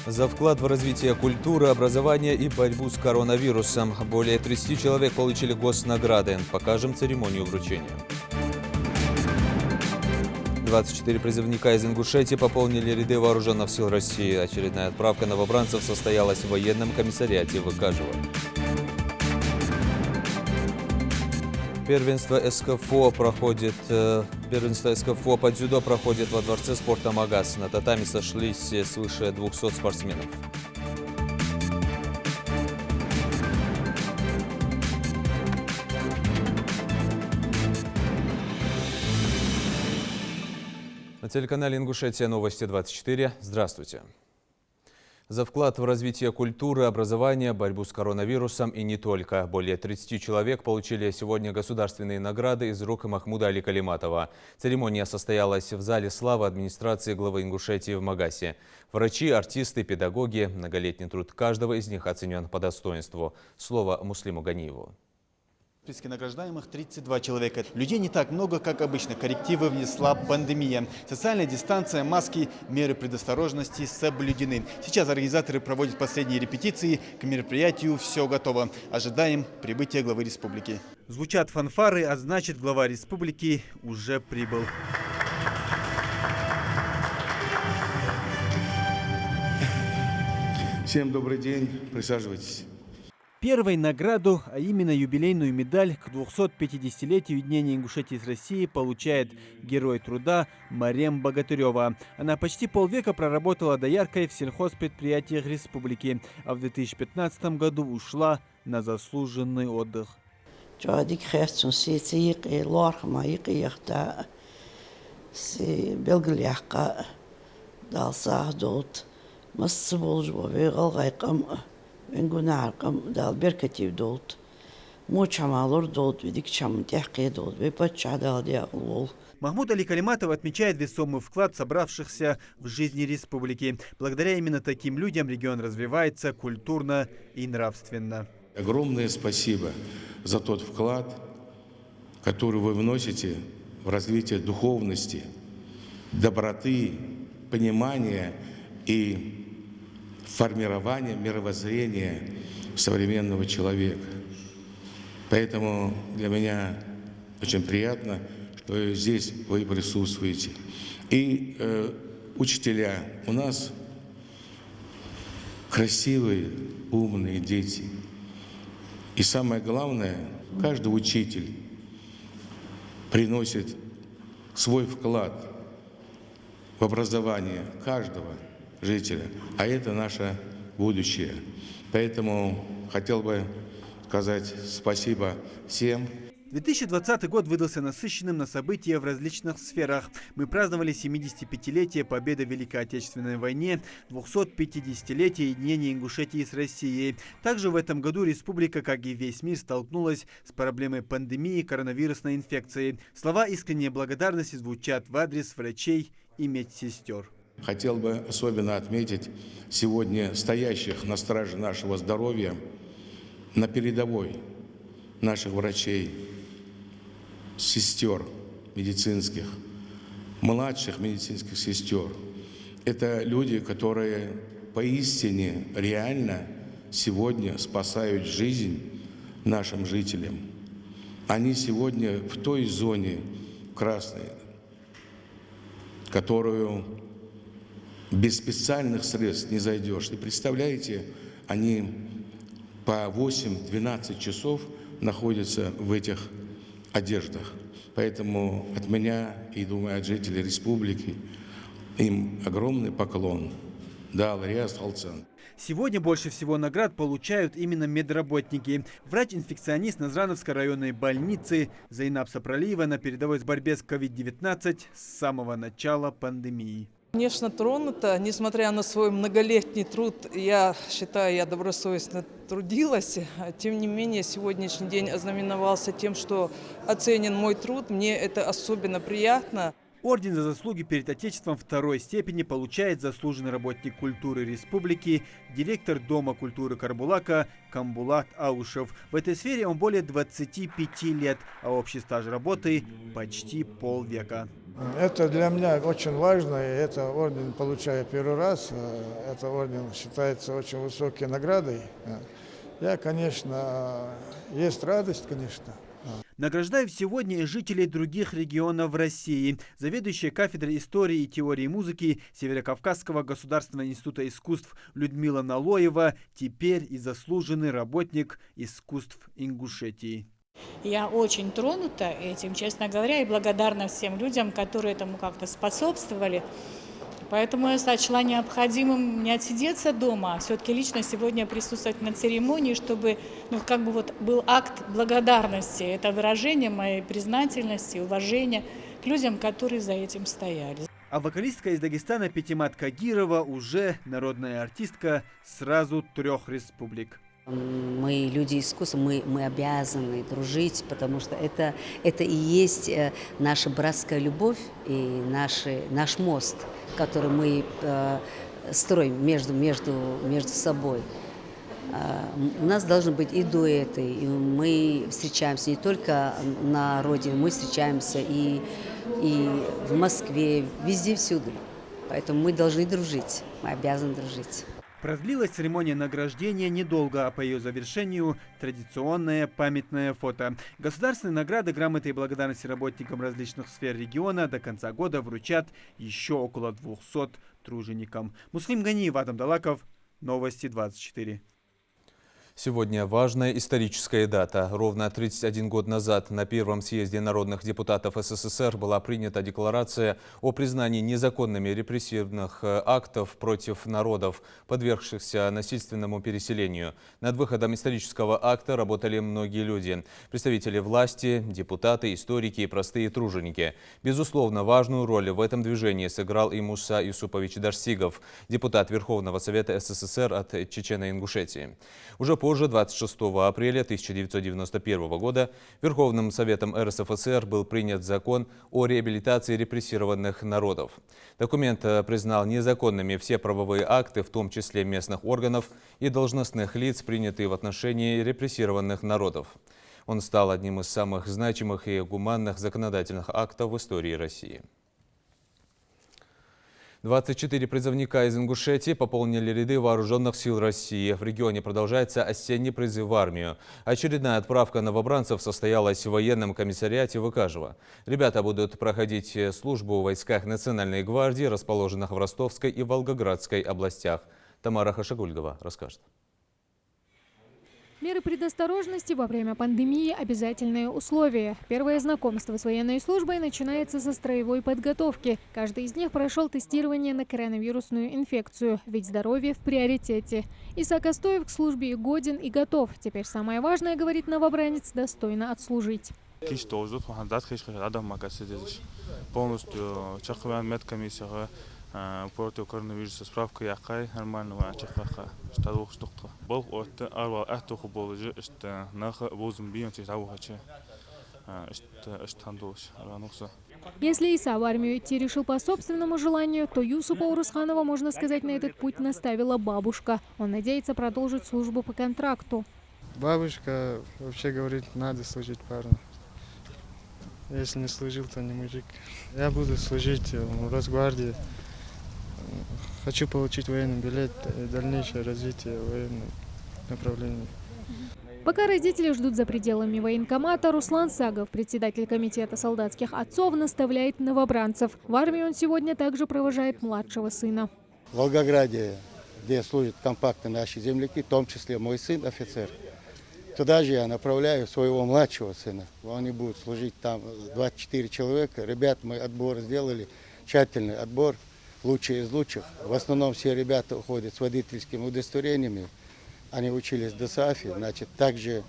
За вклад в развитие культуры, образования и борьбу с коронавирусом. Более 30 человек получили госнаграды. Покажем церемонию вручения. 24 призывника из Ингушетии пополнили ряды вооруженных сил России. Очередная отправка новобранцев состоялась в военном комиссариате в Икажево. Первенство СКФО по дзюдо проходит во дворце спорта «Магаз». На татами сошлись свыше 200 спортсменов. На телеканале «Ингушетия» новости 24. Здравствуйте. За вклад в развитие культуры, образования, борьбу с коронавирусом и не только. Более 30 человек получили сегодня государственные награды из рук Махмуда Али Калиматова. Церемония состоялась в зале славы администрации главы Ингушетии в Магасе. Врачи, артисты, педагоги. Многолетний труд каждого из них оценен по достоинству. Слово Муслиму Ганиеву. В списке награждаемых 32 человека. Людей не так много, как обычно. Коррективы внесла пандемия. Социальная дистанция, маски, меры предосторожности соблюдены. Сейчас организаторы проводят последние репетиции. К мероприятию все готово. Ожидаем прибытия главы республики. Звучат фанфары, а значит, глава республики уже прибыл. Всем добрый день. Присаживайтесь. Первой награду, а именно юбилейную медаль к 250-летию единения Ингушетии с Россией, получает герой труда Марем Богатырева. Она почти полвека проработала дояркой в сельхозпредприятиях республики, а в 2015 году ушла на заслуженный отдых. Венгунаркам дал беркатив долт. Мучамалур долт, видик чам тяхке долт, випача дал диаглол. Махмуд Али Калиматов отмечает весомый вклад собравшихся в жизни республики. Благодаря именно таким людям регион развивается культурно и нравственно. Огромное спасибо за тот вклад, который вы вносите в развитие духовности, доброты, понимания и формирование мировоззрения современного человека. Поэтому для меня очень приятно, что здесь вы присутствуете. И учителя, у нас красивые, умные дети. И самое главное, каждый учитель приносит свой вклад в образование каждого жителя, а это наше будущее. Поэтому хотел бы сказать спасибо всем. 2020 год выдался насыщенным на события в различных сферах. Мы праздновали 75-летие победы в Великой Отечественной войне, 250-летие единения Ингушетии с Россией. Также в этом году республика, как и весь мир, столкнулась с проблемой пандемии коронавирусной инфекции. Слова искренней благодарности звучат в адрес врачей и медсестер. Хотел бы особенно отметить сегодня стоящих на страже нашего здоровья, на передовой наших врачей, сестер медицинских, младших медицинских сестер. Это люди, которые поистине реально сегодня спасают жизнь нашим жителям. Они сегодня в той зоне красной, которую без специальных средств не зайдешь. И представляете, они по 8-12 часов находятся в этих одеждах. Поэтому от меня и, думаю, от жителей республики им огромный поклон. Да, Ларияс Халцан. Сегодня больше всего наград получают именно медработники. Врач-инфекционист Назрановской районной больницы Зайнаб Сапралиева на передовой борьбе с COVID-19 с самого начала пандемии. Конечно, тронута. Несмотря на свой многолетний труд, я считаю, я добросовестно трудилась. Тем не менее, сегодняшний день ознаменовался тем, что оценен мой труд. Мне это особенно приятно. Орден за заслуги перед Отечеством второй степени получает заслуженный работник культуры республики, директор Дома культуры Карбулака Камбулат Аушев. В этой сфере он более 25 лет, а общий стаж работы почти полвека. Это для меня очень важно, и это орден получаю первый раз. Это орден считается очень высокой наградой. Я, конечно, есть радость, конечно. Награждают сегодня и жителей других регионов России. Заведующая кафедрой истории и теории музыки Северокавказского государственного института искусств Людмила Налоева теперь и заслуженный работник искусств Ингушетии. Я очень тронута этим, честно говоря, и благодарна всем людям, которые этому как-то способствовали. Поэтому я сочла необходимым не отсидеться дома, а все-таки лично сегодня присутствовать на церемонии, чтобы был акт благодарности. Это выражение моей признательности, уважения к людям, которые за этим стояли. А вокалистка из Дагестана Петимат Кагирова уже народная артистка сразу 3 республик. Мы люди искусства, мы обязаны дружить, потому что это и есть наша братская любовь и наш мост, который мы строим между собой. У нас должны быть и дуэты, и мы встречаемся не только на родине, мы встречаемся и в Москве, везде, всюду. Поэтому мы должны дружить, мы обязаны дружить. Продлилась церемония награждения недолго, а по ее завершению традиционное памятное фото. Государственные награды, грамоты и благодарности работникам различных сфер региона до конца года вручат еще около 200 труженикам. Муслим Ганиев, Адам Далаков, Новости 24. Сегодня важная историческая дата. Ровно 31 год назад на Первом съезде народных депутатов СССР была принята декларация о признании незаконными репрессивных актов против народов, подвергшихся насильственному переселению. Над выходом исторического акта работали многие люди. Представители власти, депутаты, историки и простые труженики. Безусловно, важную роль в этом движении сыграл и Муса Юсупович Дарсигов, депутат Верховного Совета СССР от Чечено-Ингушетии. Уже позже, 26 апреля 1991 года, Верховным Советом РСФСР был принят закон о реабилитации репрессированных народов. Документ признал незаконными все правовые акты, в том числе местных органов и должностных лиц, принятые в отношении репрессированных народов. Он стал одним из самых значимых и гуманных законодательных актов в истории России. 24 призывника из Ингушетии пополнили ряды вооруженных сил России. В регионе продолжается осенний призыв в армию. Очередная отправка новобранцев состоялась в военном комиссариате Выкажево. Ребята будут проходить службу в войсках Национальной гвардии, расположенных в Ростовской и Волгоградской областях. Тамара Хашагульгова расскажет. Меры предосторожности во время пандемии – обязательные условия. Первое знакомство с военной службой начинается со строевой подготовки. Каждый из них прошел тестирование на коронавирусную инфекцию, ведь здоровье в приоритете. Исаак Астоев к службе годен и готов. Теперь самое важное, говорит новобранец, достойно отслужить. Полностью против коронавируса справка яқай нормального чакаха штадух штука бол отты арва атуху болжи что наха бозум бионти тавхаче штандуш рануса. Если Иса в армию идти решил по собственному желанию, то Юсупа Урусханова, можно сказать, на этот путь наставила бабушка. Он надеется продолжить службу по контракту. Бабушка вообще говорит, надо служить парню. Если не служил, то не мужик. Я буду служить в Росгвардии. Хочу получить военный билет и дальнейшее развитие военного направления. Пока родители ждут за пределами военкомата, Руслан Сагов, председатель комитета солдатских отцов, наставляет новобранцев. В армию он сегодня также провожает младшего сына. В Волгограде, где служат компактно наши земляки, в том числе мой сын офицер, туда же я направляю своего младшего сына. Они будут служить там 24 человека. Ребят, мы отбор сделали, тщательный отбор. Лучшие из лучших. В основном все ребята уходят с водительскими удостоверениями. Они учились в ДСАФе, значит, также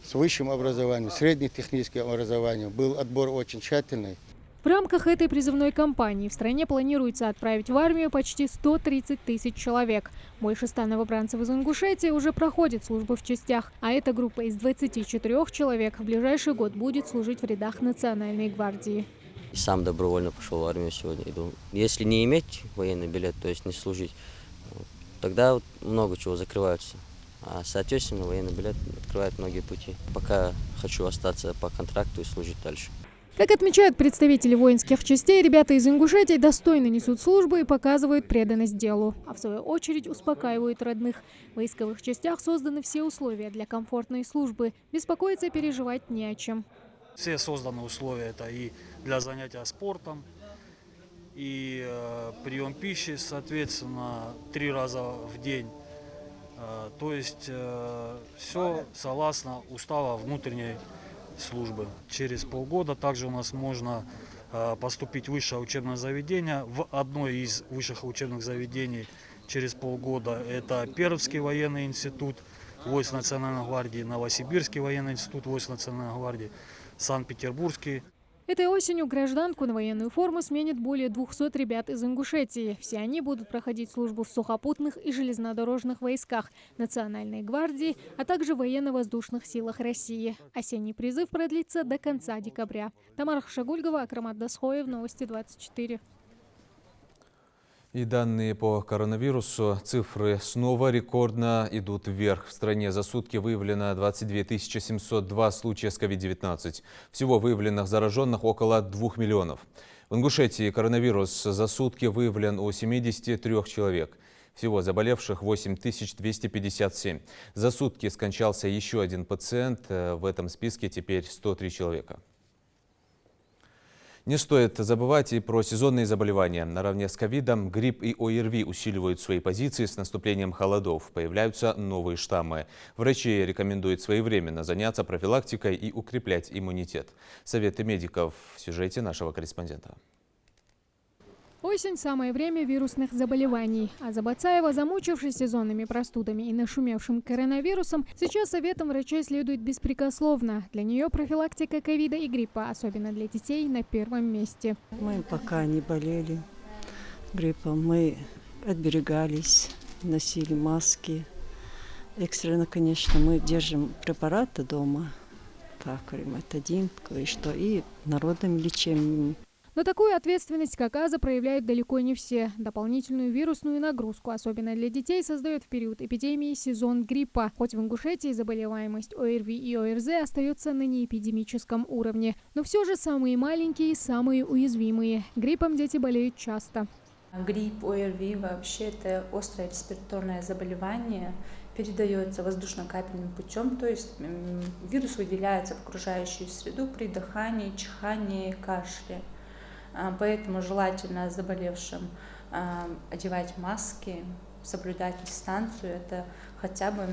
с высшим образованием, среднетехническим образованием. Был отбор очень тщательный. В рамках этой призывной кампании в стране планируется отправить в армию почти 130 тысяч человек. Больше 100 новобранцев из Ингушетии уже проходит службу в частях, а эта группа из 24 человек в ближайший год будет служить в рядах Национальной гвардии. Сам добровольно пошел в армию сегодня, иду. Если не иметь военный билет, то есть не служить, тогда много чего закрываются. А соответственно военный билет открывает многие пути. Пока хочу остаться по контракту и служить дальше. Как отмечают представители воинских частей, ребята из Ингушетии достойно несут службу и показывают преданность делу. А в свою очередь успокаивают родных. В войсковых частях созданы все условия для комфортной службы. Беспокоиться и переживать не о чем. Все созданы условия, это и для занятия спортом, и прием пищи, соответственно, 3 раза в день. То есть все согласно устава внутренней службы. Через полгода также у нас можно поступить в высшее учебное заведение. В одно из высших учебных заведений через полгода это Пермский военный институт войск Национальной гвардии, Новосибирский военный институт войск Национальной гвардии, Санкт-Петербургский. Этой осенью гражданку на военную форму сменит более 200 ребят из Ингушетии. Все они будут проходить службу в сухопутных и железнодорожных войсках, Национальной гвардии, а также военно-воздушных силах России. Осенний призыв продлится до конца декабря. Тамара Хашагульгова, Акрамат Дасхоев, Новости 24. И данные по коронавирусу, цифры снова рекордно идут вверх. В стране за сутки выявлено 22 702 случая с COVID-19. Всего выявленных зараженных около 2 миллионов. В Ингушетии коронавирус за сутки выявлен у 73 человек. Всего заболевших 8257. За сутки скончался еще один пациент. В этом списке теперь 103 человека. Не стоит забывать и про сезонные заболевания. Наравне с ковидом грипп и ОРВИ усиливают свои позиции с наступлением холодов. Появляются новые штаммы. Врачи рекомендуют своевременно заняться профилактикой и укреплять иммунитет. Советы медиков в сюжете нашего корреспондента. Осень – самое время вирусных заболеваний. А Забацаева, замучившись сезонными простудами и нашумевшим коронавирусом, сейчас советам врачей следует беспрекословно. Для нее профилактика ковида и гриппа, особенно для детей, на первом месте. Мы пока не болели гриппом, мы отберегались, носили маски. Экстренно, конечно, мы держим препараты дома, так, рематодин, кое-что, и народными лечениями. Но такую ответственность, как АЗА, проявляют далеко не все. Дополнительную вирусную нагрузку, особенно для детей, создает в период эпидемии сезон гриппа. Хоть в Ингушетии заболеваемость ОРВИ и ОРЗ остается на неэпидемическом уровне. Но все же самые маленькие, самые уязвимые. Гриппом дети болеют часто. Грипп, ОРВИ вообще это острое респираторное заболевание. Передается воздушно-капельным путем, то есть вирус выделяется в окружающую среду при дыхании, чихании, кашле. Поэтому желательно заболевшим одевать маски, соблюдать дистанцию, это хотя бы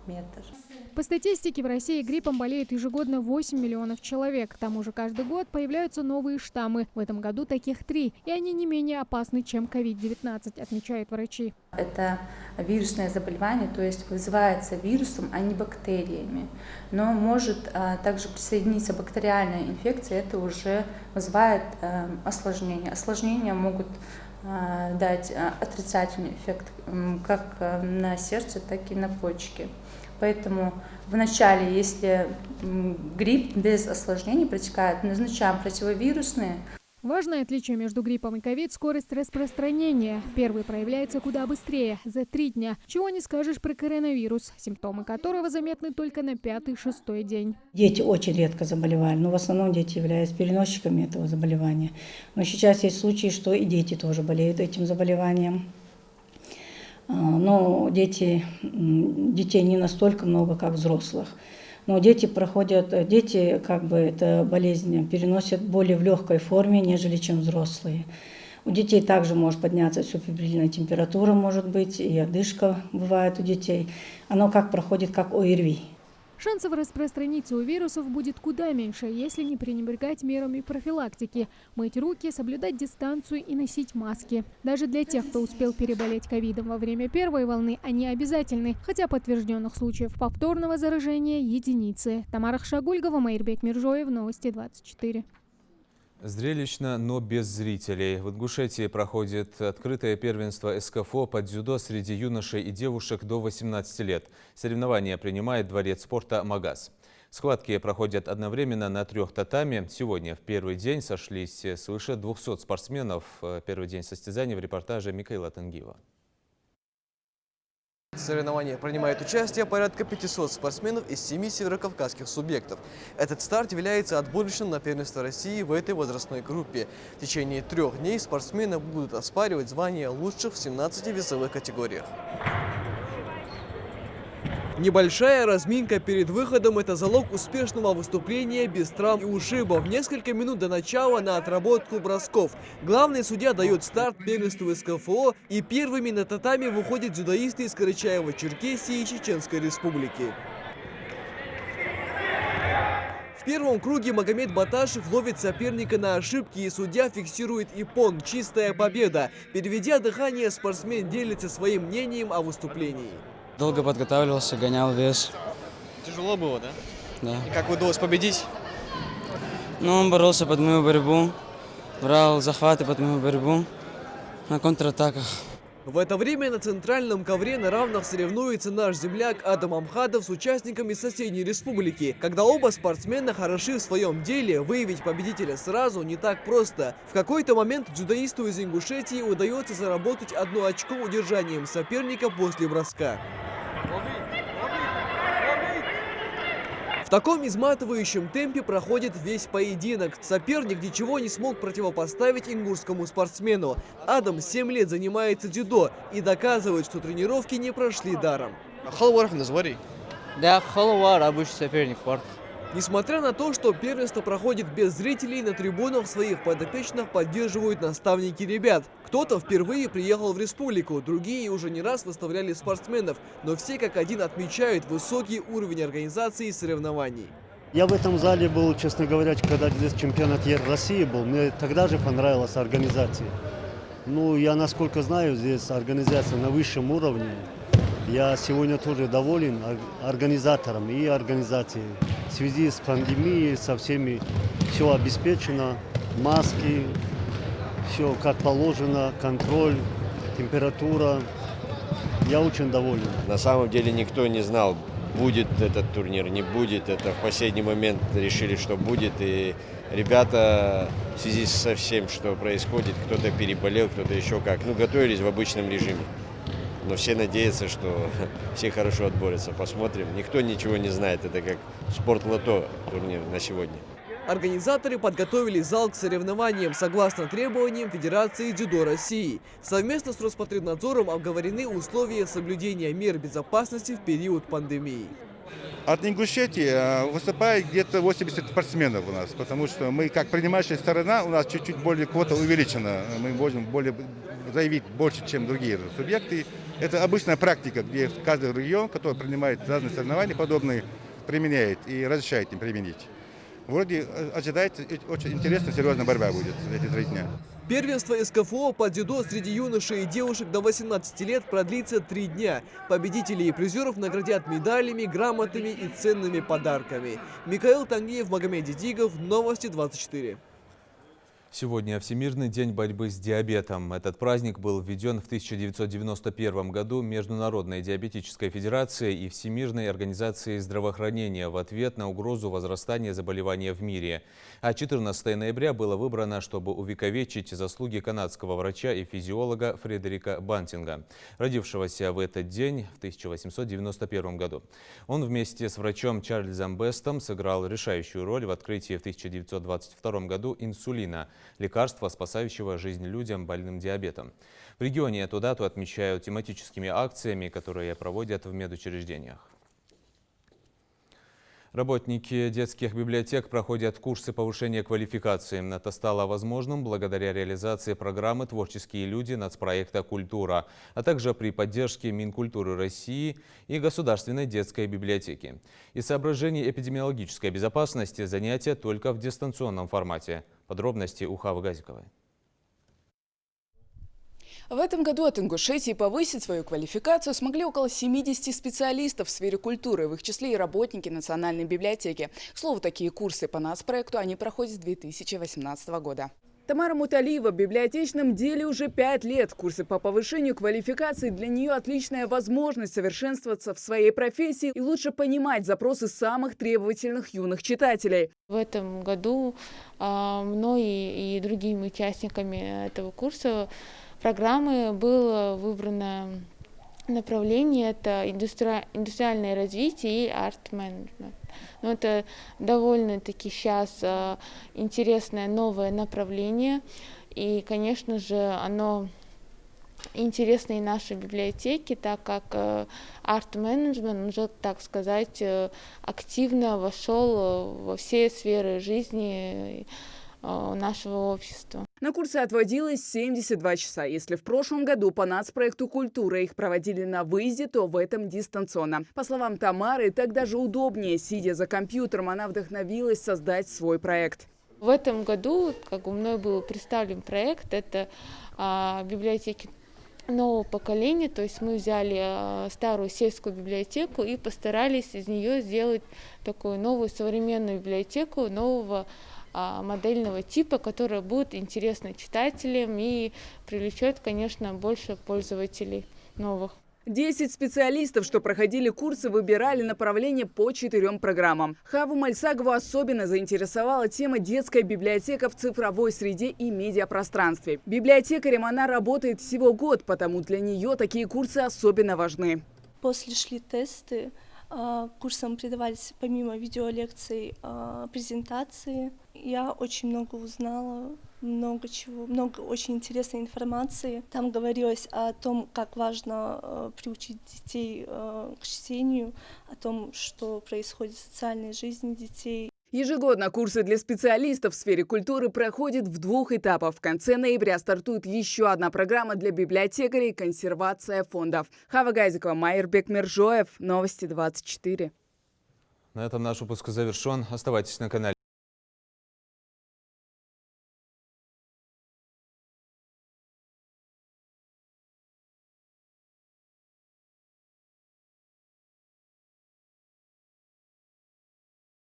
метр. По статистике, в России гриппом болеют ежегодно 8 миллионов человек. К тому же каждый год появляются новые штаммы. В этом году таких 3, и они не менее опасны, чем COVID-19, отмечают врачи. Это вирусное заболевание, то есть вызывается вирусом, а не бактериями. Но может также присоединиться бактериальная инфекция, это уже вызывает осложнения. Осложнения могут дать отрицательный эффект как на сердце, так и на почки. Поэтому вначале, если грипп без осложнений протекает, назначаем противовирусные. Важное отличие между гриппом и ковид – скорость распространения. Первый проявляется куда быстрее – за 3 дня. Чего не скажешь про коронавирус, симптомы которого заметны только на 5-6 день. Дети очень редко заболевали, но в основном дети являются переносчиками этого заболевания. Но сейчас есть случаи, что и дети тоже болеют этим заболеванием. Но детей не настолько много, как взрослых. Но дети эту болезнь переносят более в легкой форме, нежели чем взрослые. У детей также может подняться субфебрильная температура, может быть, и одышка бывает у детей. Оно проходит как ОРВИ. Шансов распространиться у вирусов будет куда меньше, если не пренебрегать мерами профилактики. Мыть руки, соблюдать дистанцию и носить маски. Даже для тех, кто успел переболеть ковидом во время первой волны, они обязательны, хотя подтвержденных случаев повторного заражения единицы. Тамара Хашагульгова, Майрбек Миржоев, Новости 24. Зрелищно, но без зрителей. В Ингушетии проходит открытое первенство СКФО по дзюдо среди юношей и девушек до 18 лет. Соревнования принимает дворец спорта «Магаз». Схватки проходят одновременно на 3 татами. Сегодня в первый день сошлись свыше 200 спортсменов. Первый день состязаний в репортаже Микаила Тангиева. В соревнованиях принимает участие порядка 500 спортсменов из 7 северокавказских субъектов. Этот старт является отборочным на первенство России в этой возрастной группе. В течение 3 дней спортсмены будут оспаривать звание лучших в 17 весовых категориях. Небольшая разминка перед выходом – это залог успешного выступления без травм и ушибов. Несколько минут до начала на отработку бросков. Главный судья дает старт первенству СКФО, и первыми на татами выходят дзюдоисты из Карачаево-Черкесии и Чеченской Республики. В первом круге Магомед Баташев ловит соперника на ошибки, и судья фиксирует иппон. Чистая победа. Переведя дыхание, спортсмен делится своим мнением о выступлении. Долго подготавливался, гонял вес. Тяжело было, да? Да. И как удалось победить? Ну, он боролся под мою борьбу, брал захваты под мою борьбу на контратаках. В это время на центральном ковре на равных соревнуется наш земляк Адам Амхадов с участниками соседней республики. Когда оба спортсмена хороши в своем деле, выявить победителя сразу не так просто. В какой-то момент дзюдоисту из Ингушетии удается заработать 1 очко удержанием соперника после броска. В таком изматывающем темпе проходит весь поединок. Соперник ничего не смог противопоставить ингушскому спортсмену. Адам 7 лет занимается дзюдо и доказывает, что тренировки не прошли даром. Да, холовар, обычный соперник спорт. Несмотря на то, что первенство проходит без зрителей, на трибунах своих подопечных поддерживают наставники ребят. Кто-то впервые приехал в республику, другие уже не раз выставляли спортсменов, но все как один отмечают высокий уровень организации соревнований. Я в этом зале был, честно говоря, когда здесь чемпионат России был, мне тогда же понравилась организация. Ну, я насколько знаю, здесь организация на высшем уровне. Я сегодня тоже доволен организатором и организацией. В связи с пандемией, со всеми все обеспечено, маски, все как положено, контроль, температура. Я очень доволен. На самом деле никто не знал, будет этот турнир, не будет. Это в последний момент решили, что будет. И ребята в связи со всем, что происходит, кто-то переболел, кто-то еще как, готовились в обычном режиме. Но все надеются, что все хорошо отборются. Посмотрим. Никто ничего не знает. Это как спорт-лото турнир на сегодня. Организаторы подготовили зал к соревнованиям согласно требованиям Федерации дзюдо России. Совместно с Роспотребнадзором обговорены условия соблюдения мер безопасности в период пандемии. От Ингушетии выступает где-то 80 спортсменов у нас, потому что мы, как принимающая сторона, у нас чуть-чуть более квота увеличена. Мы можем заявить больше, чем другие субъекты. Это обычная практика, где каждый регион, который принимает разные соревнования, подобные применяет и разрешает им применить. Вроде ожидается очень интересная, серьезная борьба будет эти 3 дня. Первенство СКФО по дзюдо среди юношей и девушек до 18 лет продлится 3 дня. Победителей и призеров наградят медалями, грамотами и ценными подарками. Михаил Тангиев, Магомед Дидигов, Новости 24. Сегодня Всемирный день борьбы с диабетом. Этот праздник был введен в 1991 году Международной диабетической федерацией и Всемирной организацией здравоохранения в ответ на угрозу возрастания заболевания в мире. А 14 ноября было выбрано, чтобы увековечить заслуги канадского врача и физиолога Фредерика Бантинга, родившегося в этот день в 1891 году. Он вместе с врачом Чарльзом Бестом сыграл решающую роль в открытии в 1922 году инсулина, лекарства, спасающего жизнь людям, больным диабетом. В регионе эту дату отмечают тематическими акциями, которые проводят в медучреждениях. Работники детских библиотек проходят курсы повышения квалификации. Это стало возможным благодаря реализации программы «Творческие люди» нацпроекта «Культура», а также при поддержке Минкультуры России и Государственной детской библиотеки. Из соображений эпидемиологической безопасности занятия только в дистанционном формате. Подробности у Хавы Газиковой. В этом году от Ингушетии повысить свою квалификацию смогли около 70 специалистов в сфере культуры, в их числе и работники Национальной библиотеки. К слову, такие курсы по нацпроекту они проходят с 2018 года. Тамара Муталиева в библиотечном деле уже 5 лет. Курсы по повышению квалификации для нее отличная возможность совершенствоваться в своей профессии и лучше понимать запросы самых требовательных юных читателей. В этом году мной и другими участниками этого курса программы было выбрано направления — это индустриальное развитие и арт-менеджмент. Но это довольно-таки сейчас интересное новое направление, и, конечно же, оно интересно и нашей библиотеке, так как арт-менеджмент уже, так сказать, активно вошел во все сферы жизни нашего общества. На курсы отводилось 72 часа. Если в прошлом году по нацпроекту «Культура» их проводили на выезде, то в этом дистанционно. По словам Тамары, так даже удобнее. Сидя за компьютером, она вдохновилась создать свой проект. В этом году, как бы, мной был представлен проект, это библиотеки нового поколения, то есть мы взяли старую сельскую библиотеку и постарались из нее сделать такую новую современную библиотеку нового модельного типа, которая будет интересна читателям и привлечет, конечно, больше пользователей новых. 10 специалистов, что проходили курсы, выбирали направление по 4 программам. Хаву Мальсагову особенно заинтересовала тема «Детская библиотека в цифровой среде и медиапространстве». Библиотекарем она работает всего год, потому для нее такие курсы особенно важны. После шли тесты, курсам придавались помимо видеолекций презентации. Я очень много узнала, много чего, много очень интересной информации. Там говорилось о том, как важно приучить детей к чтению, о том, что происходит в социальной жизни детей. Ежегодно курсы для специалистов в сфере культуры проходят в 2 этапах. В конце ноября стартует еще одна программа для библиотекарей «Консервация фондов». Хава Газикова, Майербек Мержоев. Новости 24. На этом наш выпуск завершен. Оставайтесь на канале